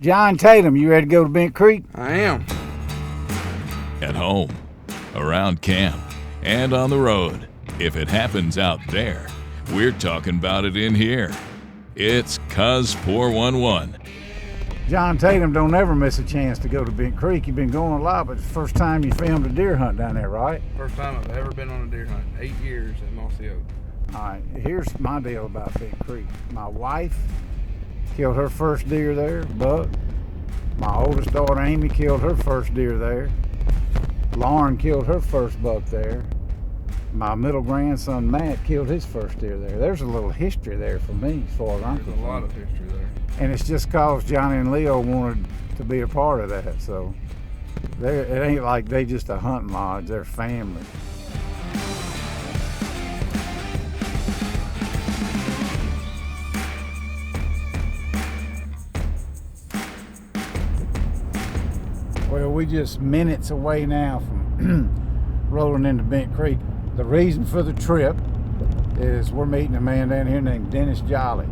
John Tatum, you ready to go to Bent Creek? I am. At home, around camp, and on the road. If it happens out there, we're talking about it in here. It's Cuz 411. John Tatum don't ever miss a chance to go to Bent Creek. You've been going a lot, but it's the first time you filmed a deer hunt down there, right? First time I've ever been on a deer hunt. 8 years at Mossy Oak. All right, here's my deal about Bent Creek. My wife killed her first deer there, buck. My oldest daughter, Amy, killed her first deer there. Lauren killed her first buck there. My middle grandson, Matt, killed his first deer there. There's a little history there for me as far as I'm concerned. There's a lot of history there. And it's just cause Johnny and Leo wanted to be a part of that. So it ain't like they just a hunting lodge, they're family. Well, we just minutes away now from rolling into Bent Creek. The reason for the trip is we're meeting a man down here named Dennis Jolly,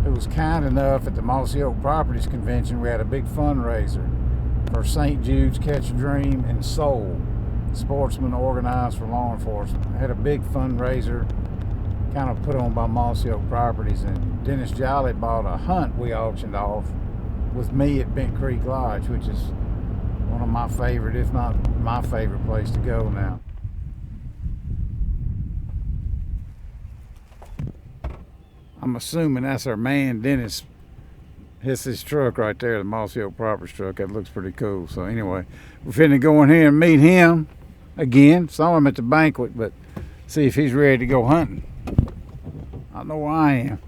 who was kind enough at the Mossy Oak Properties Convention. We had a big fundraiser for St. Jude's, Catch a Dream, and Soul, sportsmen organized for law enforcement. Had a big fundraiser kind of put on by Mossy Oak Properties, and Dennis Jolly bought a hunt we auctioned off with me at Bent Creek Lodge, which is one of my favorite, if not my favorite place to go now. I'm assuming that's our man Dennis. It's his truck right there, the Mossy Oak Properties truck. That looks pretty cool. So anyway, we're finna go in here and meet him again. Saw him at the banquet, but see if he's ready to go hunting. I know I am.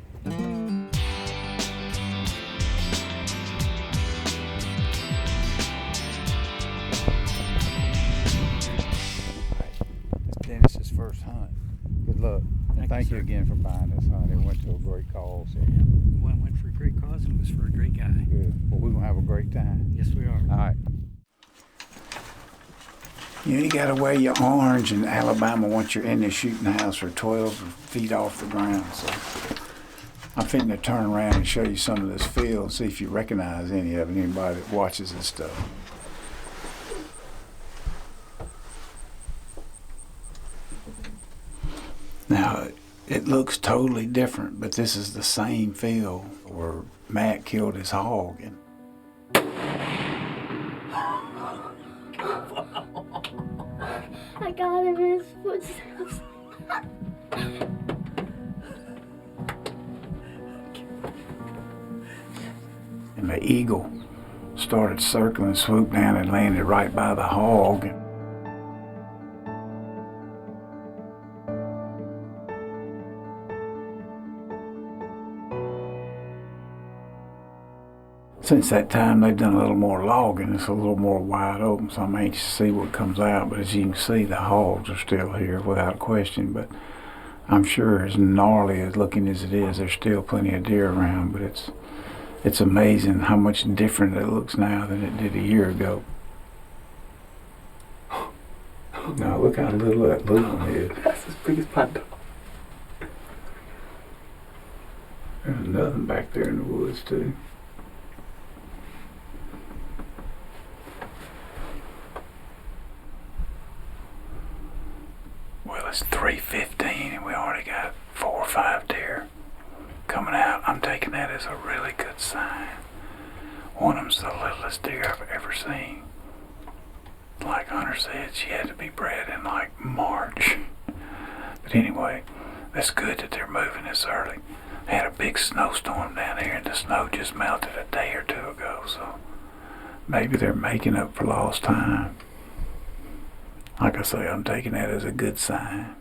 It's Dennis's first hunt. Good luck. Thank you again for buying this hunt. It went to a great cause. So. Yeah, went for a great cause and it was for a great guy. Good. Well, we're going to have a great time. Yes, we are. All right. You got to wear your orange in Alabama once you're in the shooting house or 12 feet off the ground. So I'm fitting to turn around and show you some of this field, see if you recognize any of it, anybody that watches this stuff. Now, it looks totally different, but this is the same field where Matt killed his hog. And I got him in his footsteps. and the eagle started circling, swooped down and landed right by the hog. Since that time, they've done a little more logging. It's a little more wide open, so I'm anxious to see what comes out. But as you can see, the hogs are still here without question. But I'm sure as gnarly as looking as it is, there's still plenty of deer around. But it's amazing how much different it looks now than it did a year ago. Now look how little that little one is. That's as big as my dog. There's nothing back there in the woods too. Well, it's 3:15 and we already got 4 or 5 deer coming out. I'm taking that as a really good sign. One of them's the littlest deer I've ever seen. Like Hunter said, she had to be bred in like March. But anyway, that's good that they're moving this early. They had a big snowstorm down here and the snow just melted a day or two ago, so maybe they're making up for lost time. Like I say, I'm taking that as a good sign.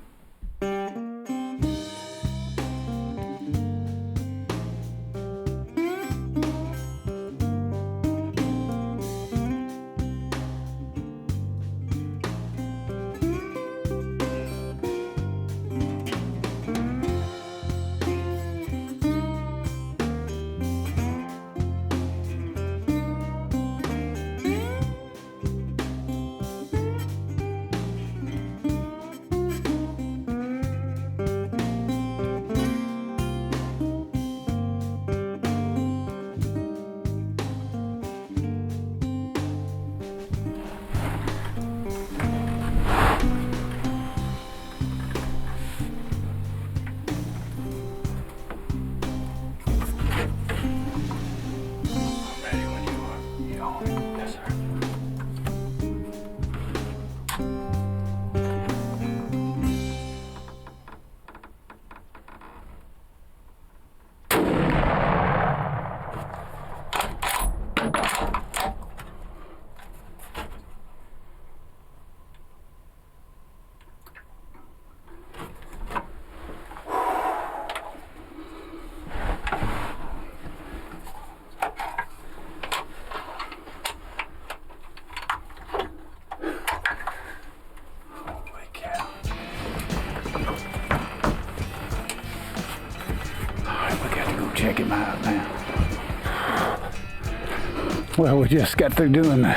Well, we just got through doing the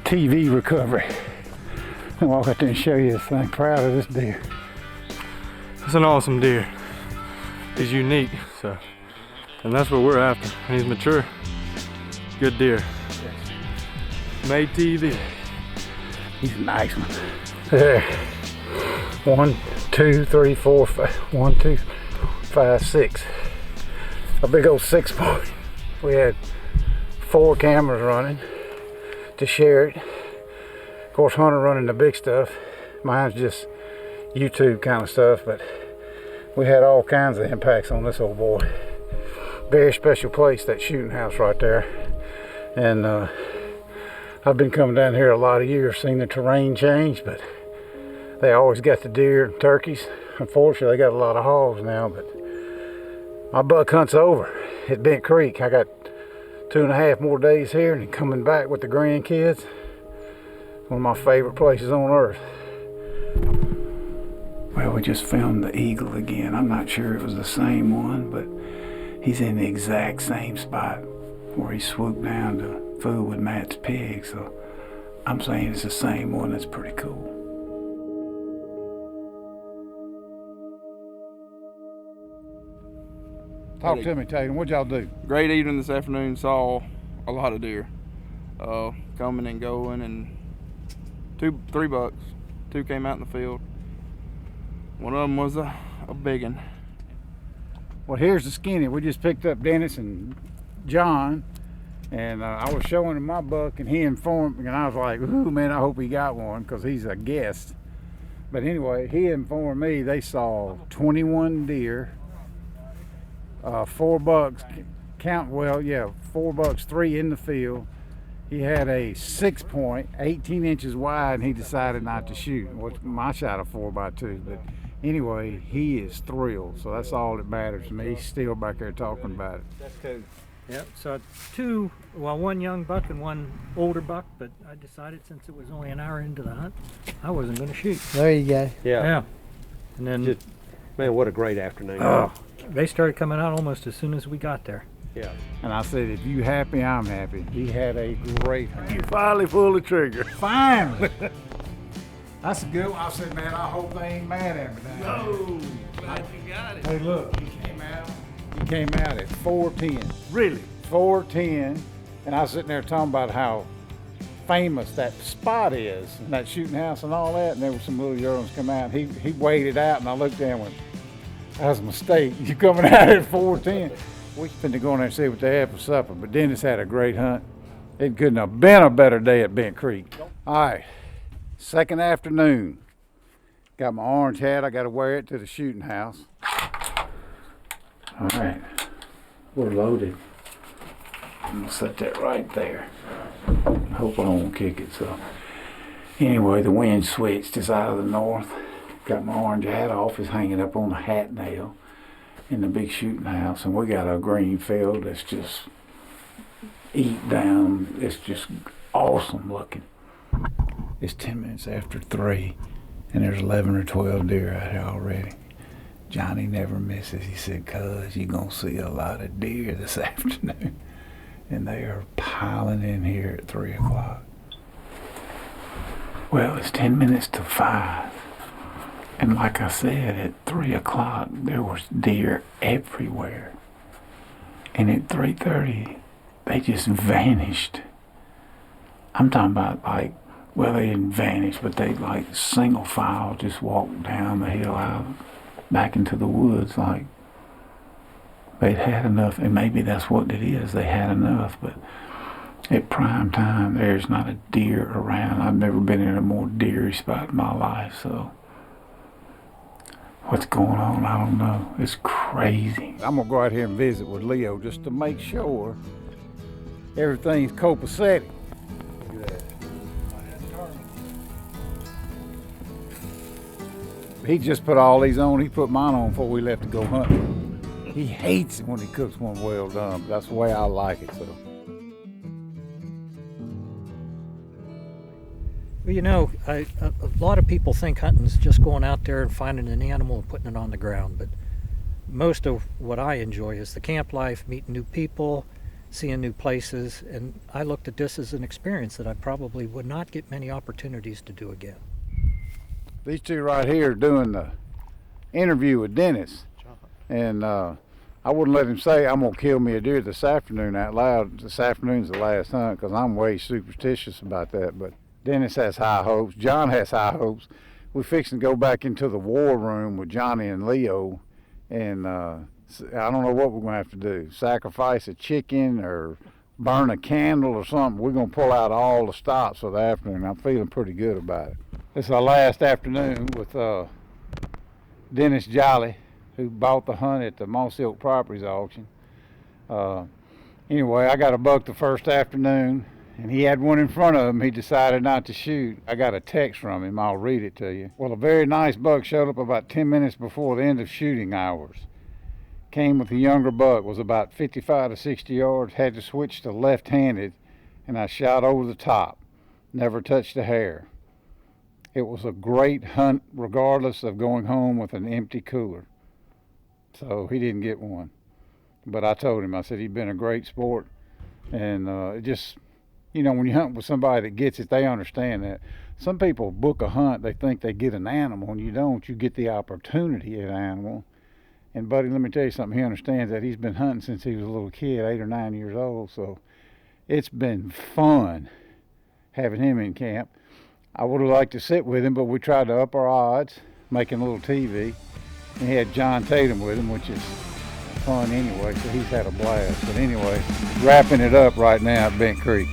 TV recovery. I'll walk out there and show you this thing. Proud of this deer. It's an awesome deer. He's unique, so, and that's what we're after. And he's mature. Good deer. Made TV. He's a nice one. There. 1, 2, 3, 4, 5. 1, 2, 5, 6. A big old 6-point. We had 4 cameras running to share it. Of course, Hunter running the big stuff. Mine's just YouTube kind of stuff, but we had all kinds of impacts on this old boy. Very special place, that shooting house right there. And I've been coming down here a lot of years, seen the terrain change, but they always got the deer and turkeys. Unfortunately, they got a lot of hogs now, but my buck hunt's over at Bent Creek. I got 2.5 more days here and then coming back with the grandkids. One of my favorite places on earth. Well, we just filmed the eagle again. I'm not sure it was the same one, but he's in the exact same spot where he swooped down to fool with Matt's pig. So I'm saying it's the same one. That's pretty cool. Talk to me, Tatum. What'd y'all do? Great evening this afternoon. Saw a lot of deer coming and going, and 3 bucks. 2 came out in the field. One of them was a big one. Well, here's the skinny. We just picked up Dennis and John, and I was showing him my buck, and he informed me, and I was like, ooh, man, I hope he got one, because he's a guest. But anyway, he informed me they saw 21 deer, 4 bucks, 4 bucks, 3 in the field. He had a 6-point, 18 inches wide, and he decided not to shoot. Which I shot a 4x2, but anyway, he is thrilled. So that's all that matters to me. He's still back there talking about it. That's cool. Yep, so one young buck and 1 older buck, but I decided since it was only an hour into the hunt, I wasn't going to shoot. There you go. Yeah. And then, Man, what a great afternoon. they started coming out almost as soon as we got there. Yeah. And I said, if you happy, I'm happy. He had a great hunt. You finally pulled the trigger. Finally. That's a good one. I said, man, I hope they ain't mad at me now. Oh, glad you got it. Hey, look, he came out at 410. Really? 410. And I was sitting there talking about how famous that spot is, and that shooting house and all that, and there were some little yearlings come out. He weighed it out, and I looked at him and went, that was a mistake. You coming out at 410. We finna go in there and see what they had for supper, but Dennis had a great hunt. It couldn't have been a better day at Bent Creek. All right, second afternoon. Got my orange hat, I gotta wear it to the shooting house. All right, we're loaded. I'm gonna set that right there. Hope I won't kick it, so. Anyway, the wind switched, it's out of the north. Got my orange hat off, it's hanging up on the hat nail in the big shooting house, and we got a green field that's just eat down. It's just awesome looking. It's 10 minutes after 3, and there's 11 or 12 deer out here already. Johnny never misses. He said, cuz you're gonna see a lot of deer this afternoon. And they are piling in here at 3 o'clock. Well, it's 10 minutes to 5. And like I said, at 3 o'clock, there was deer everywhere. And at 3:30, they just vanished. I'm talking about they didn't vanish, but they single file just walked down the hill out back into the woods like they'd had enough. And maybe that's what it is, they had enough. But at prime time, there's not a deer around. I've never been in a more deery spot in my life, so. What's going on? I don't know. It's crazy. I'm gonna go out here and visit with Leo just to make sure everything's copacetic. He just put all these on. He put mine on before we left to go hunting. He hates it when he cooks one well done, but that's the way I like it. So. Well, you know, a lot of people think hunting is just going out there and finding an animal and putting it on the ground, but most of what I enjoy is the camp life, meeting new people, seeing new places, and I looked at this as an experience that I probably would not get many opportunities to do again. These two right here are doing the interview with Dennis, and I wouldn't let him say I'm gonna kill me a deer this afternoon out loud. This afternoon's the last hunt, because I'm way superstitious about that. But Dennis has high hopes. John has high hopes. We're fixing to go back into the war room with Johnny and Leo, and I don't know what we're gonna have to do. Sacrifice a chicken or burn a candle or something. We're gonna pull out all the stops for the afternoon. I'm feeling pretty good about it. This is our last afternoon with Dennis Jolly, who bought the hunt at the Mossy Oak Properties auction. Anyway, I got a buck the first afternoon, and he had one in front of him he decided not to shoot. I got a text from him. I'll read it to you. Well, a very nice buck showed up about 10 minutes before the end of shooting hours. Came with a younger buck, was about 55 to 60 yards, had to switch to left-handed, and I shot over the top. Never touched a hair. It was a great hunt regardless of going home with an empty cooler. So he didn't get one. But I told him, I said, he'd been a great sport. And it just, you know, when you hunt with somebody that gets it, they understand that. Some people book a hunt, they think they get an animal, and you don't. You get the opportunity at an animal. And Buddy, let me tell you something, he understands that. He's been hunting since he was a little kid, 8 or 9 years old. So it's been fun having him in camp. I would have liked to sit with him, but we tried to up our odds, making a little TV. And he had John Tatum with him, which is fun anyway, so he's had a blast. But anyway, wrapping it up right now at Bent Creek.